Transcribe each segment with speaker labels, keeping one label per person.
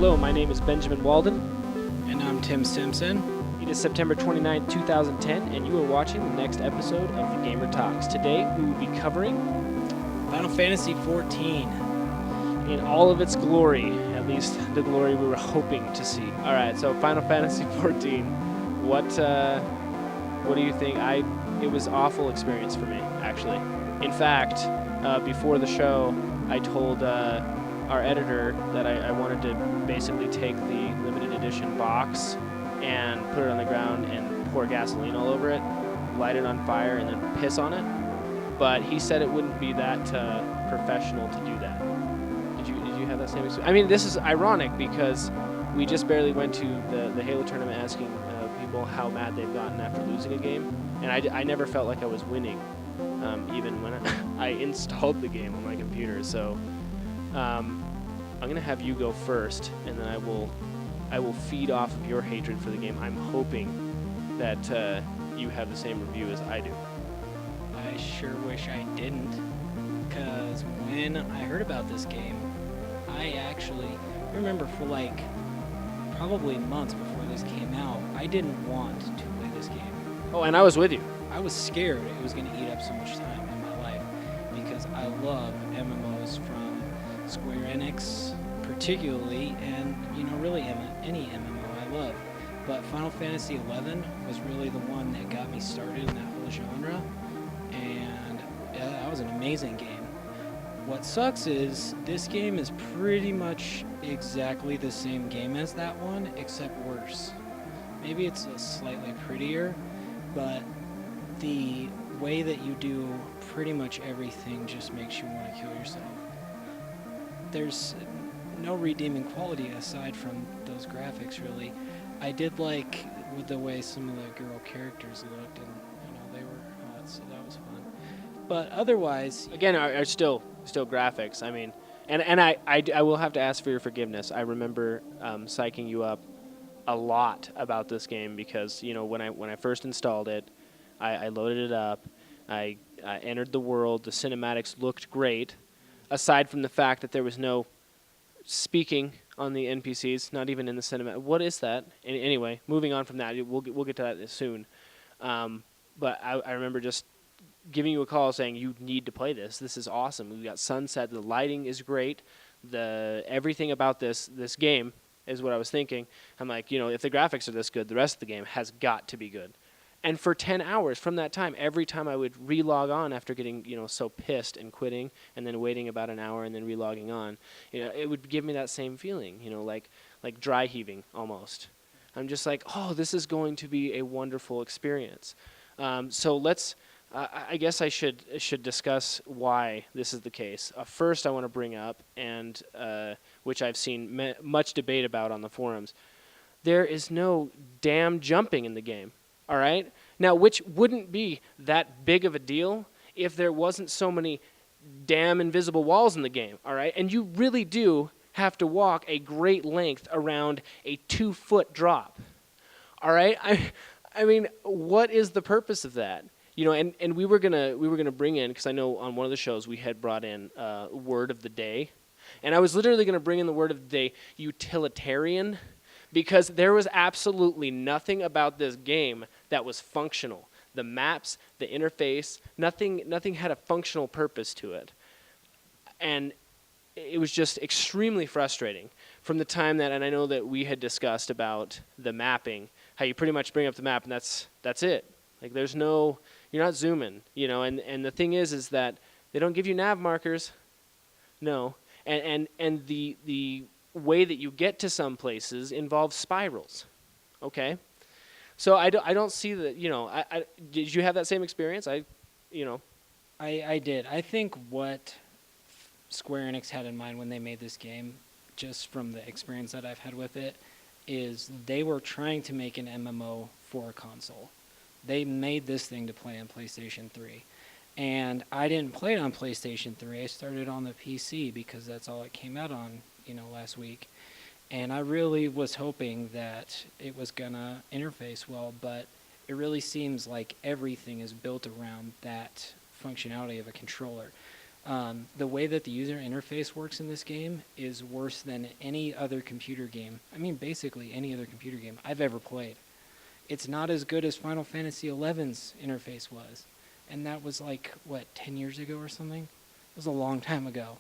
Speaker 1: Hello, my name is Benjamin Waldon.
Speaker 2: And I'm Tim Simpson.
Speaker 1: It is September 29, 2010, and you are watching the next episode of The Gamer Talks. Today, we will be covering
Speaker 2: Final Fantasy XIV.
Speaker 1: in all of its glory, at least the glory we were hoping to see. All right, so Final Fantasy XIV. What do you think? It was an awful experience for me, actually. In fact, before the show, I told our editor that I wanted to basically take the limited edition box and put it on the ground and pour gasoline all over it, light it on fire, and then piss on it. But he said it wouldn't be that professional to do that. Did you have that same experience? I mean, this is ironic because we just barely went to the Halo tournament asking people how mad they've gotten after losing a game, and I never felt like I was winning, even when I installed the game on my computer. So I'm gonna have you go first, and then I will feed off of your hatred for the game. I'm hoping that you have the same review as I do.
Speaker 2: I sure wish I didn't, because when I heard about this game, I actually remember for like probably months before this came out, I didn't want to play this game.
Speaker 1: Oh, and I was with you.
Speaker 2: I was scared it was going to eat up so much time in my life because I love MMOs from Square Enix particularly, and really any MMO I love. But Final Fantasy XI was really the one that got me started in that whole genre, and that was an amazing game. What sucks is this game is pretty much exactly the same game as that one, except worse. Maybe it's slightly prettier, but the way that you do pretty much everything just makes you want to kill yourself. There's no redeeming quality aside from those graphics, really. I did like with the way some of the girl characters looked, and they were hot, so that was fun. But otherwise,
Speaker 1: Again, are still graphics. I mean, and I will have to ask for your forgiveness. I remember psyching you up a lot about this game because when I first installed it, I loaded it up, I entered the world. The cinematics looked great, aside from the fact that there was no speaking on the NPCs, not even in the cinema. What is that? Anyway, moving on from that, we'll get to that soon. But I remember just giving you a call saying you need to play this. This is awesome. We've got sunset. The lighting is great. Everything about this game is what I was thinking. I'm like, if the graphics are this good, the rest of the game has got to be good. And for 10 hours from that time, every time I would re-log on after getting, so pissed and quitting and then waiting about an hour and then re-logging on, it would give me that same feeling, like dry heaving almost. I'm just like, oh, this is going to be a wonderful experience. So let's, I guess I should discuss why this is the case. First, I want to bring up, and which I've seen much debate about on the forums, there is no damn jumping in the game. All right? Now, which wouldn't be that big of a deal if there wasn't so many damn invisible walls in the game. All right? And you really do have to walk a great length around a 2-foot drop. All right? I mean, what is the purpose of that? And we were gonna bring in, because I know on one of the shows we had brought in word of the day, and I was literally gonna bring in the word of the day, utilitarian, because there was absolutely nothing about this game that was functional. The maps, the interface, nothing had a functional purpose to it. And it was just extremely frustrating from the time that, and I know that we had discussed about the mapping, how you pretty much bring up the map and that's it. Like there's no, you're not zooming, and the thing is that they don't give you nav markers. No. And the way that you get to some places involves spirals, okay? So I don't see that, did you have that same experience? I
Speaker 2: did. I think what Square Enix had in mind when they made this game, just from the experience that I've had with it, is they were trying to make an MMO for a console. They made this thing to play on PlayStation 3. And I didn't play it on PlayStation 3. I started on the PC because that's all it came out on, last week. And I really was hoping that it was going to interface well, but it really seems like everything is built around that functionality of a controller. The way that the user interface works in this game is worse than any other computer game. I mean, basically any other computer game I've ever played. It's not as good as Final Fantasy XI's interface was. And that was like, what, 10 years ago or something? It was a long time ago.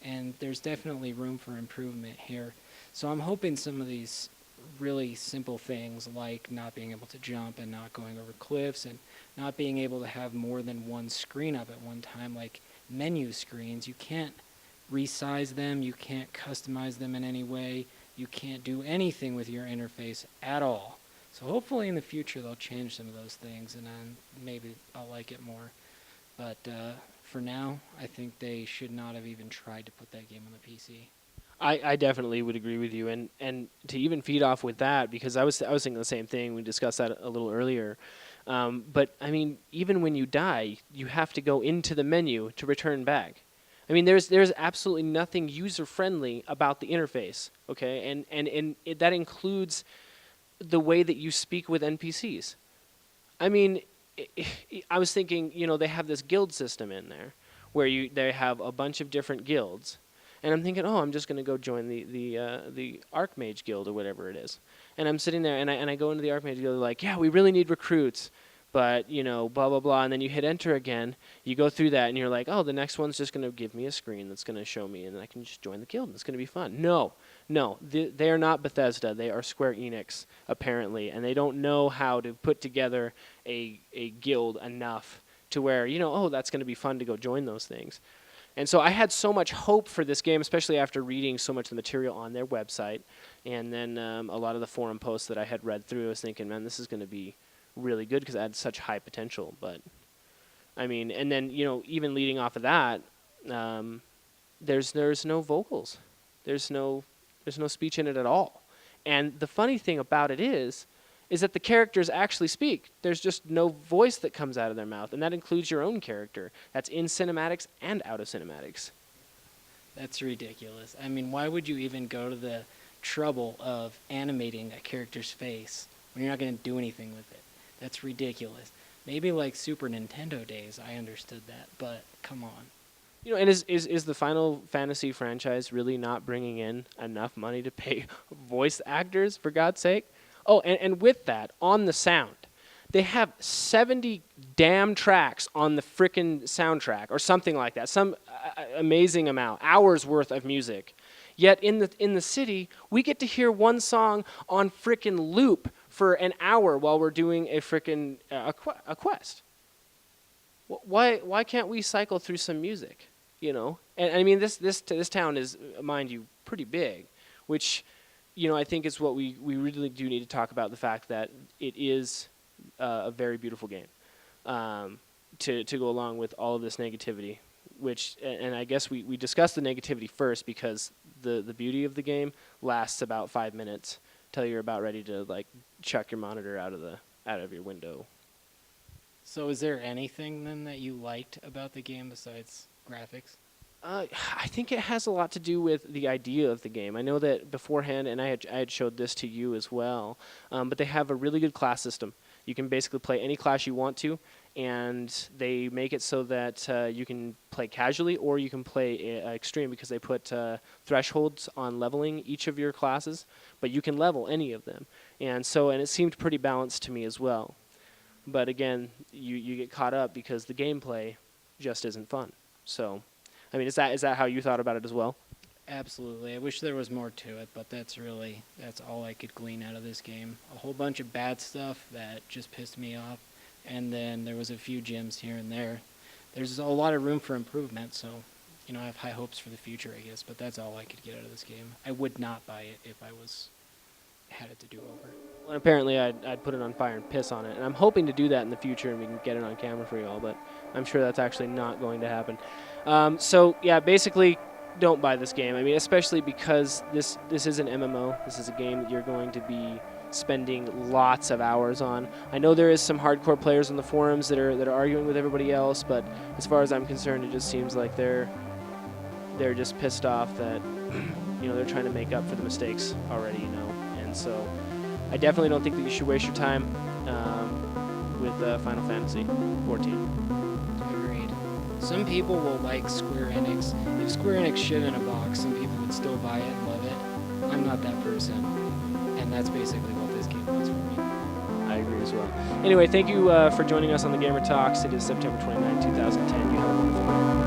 Speaker 2: And there's definitely room for improvement here. So I'm hoping some of these really simple things like not being able to jump and not going over cliffs and not being able to have more than one screen up at one time, like menu screens. You can't resize them, you can't customize them in any way, you can't do anything with your interface at all. So hopefully in the future they'll change some of those things and then maybe I'll like it more. But for now, I think they should not have even tried to put that game on the PC.
Speaker 1: I definitely would agree with you, and to even feed off with that, because I was thinking the same thing. We discussed that a little earlier, but I mean, even when you die, you have to go into the menu to return back. I mean, there's absolutely nothing user friendly about the interface. Okay, and that includes the way that you speak with NPCs. I mean, I was thinking, they have this guild system in there where they have a bunch of different guilds. And I'm thinking, I'm just going to go join the Archmage Guild or whatever it is. And I'm sitting there, and I go into the Archmage Guild, like, yeah, we really need recruits, but, blah, blah, blah. And then you hit enter again, you go through that, and you're like, the next one's just going to give me a screen that's going to show me, and I can just join the guild, and it's going to be fun. No, they are not Bethesda. They are Square Enix, apparently, and they don't know how to put together a guild enough to where, that's going to be fun to go join those things. And so I had so much hope for this game, especially after reading so much of the material on their website. And then a lot of the forum posts that I had read through, I was thinking, man, this is going to be really good because it had such high potential. But, I mean, and then, even leading off of that, there's no vocals. There's no speech in it at all. And the funny thing about it is that the characters actually speak. There's just no voice that comes out of their mouth, and that includes your own character. That's in cinematics and out of cinematics.
Speaker 2: That's ridiculous. I mean, why would you even go to the trouble of animating a character's face when you're not going to do anything with it? That's ridiculous. Maybe like Super Nintendo days, I understood that, but come on.
Speaker 1: And is the Final Fantasy franchise really not bringing in enough money to pay voice actors, for God's sake? Oh, and with that, on the sound, they have 70 damn tracks on the frickin' soundtrack, or something like that, some amazing amount, hours worth of music. Yet in the city, we get to hear one song on frickin' loop for an hour while we're doing a frickin' a quest. Why can't we cycle through some music? And I mean, this town is, mind you, pretty big, which, I think is what we really do need to talk about, the fact that it is a very beautiful game to go along with all of this negativity, which, and I guess we discussed the negativity first because the beauty of the game lasts about 5 minutes till you're about ready to, like, chuck your monitor out of your window.
Speaker 2: So is there anything then that you liked about the game besides graphics?
Speaker 1: I think it has a lot to do with the idea of the game. I know that beforehand, and I had showed this to you as well, but they have a really good class system. You can basically play any class you want to, and they make it so that you can play casually or you can play extreme, because they put thresholds on leveling each of your classes, but you can level any of them. And it seemed pretty balanced to me as well. But again, you get caught up because the gameplay just isn't fun. So, I mean, is that how you thought about it as well?
Speaker 2: Absolutely. I wish there was more to it, but that's all I could glean out of this game. A whole bunch of bad stuff that just pissed me off, and then there was a few gems here and there. There's a lot of room for improvement, so, I have high hopes for the future, I guess, but that's all I could get out of this game. I would not buy it if I had it to do over.
Speaker 1: Well, apparently I'd put it on fire and piss on it, and I'm hoping to do that in the future and we can get it on camera for you all, but I'm sure that's actually not going to happen. So yeah, basically, don't buy this game. I mean, especially because this is an MMO. This is a game that you're going to be spending lots of hours on. I know there is some hardcore players on the forums that are arguing with everybody else, but as far as I'm concerned, it just seems like they're just pissed off that they're trying to make up for the mistakes already, and so I definitely don't think that you should waste your time with Final Fantasy 14.
Speaker 2: Agreed. Some people will like Square Enix. If Square Enix shit in a box, some people would still buy it and love it. I'm not that person, and that's basically what this game was for me.
Speaker 1: I agree as well. Anyway, thank you for joining us on the Gamer Talks. It is September 29, 2010. You have a wonderful night.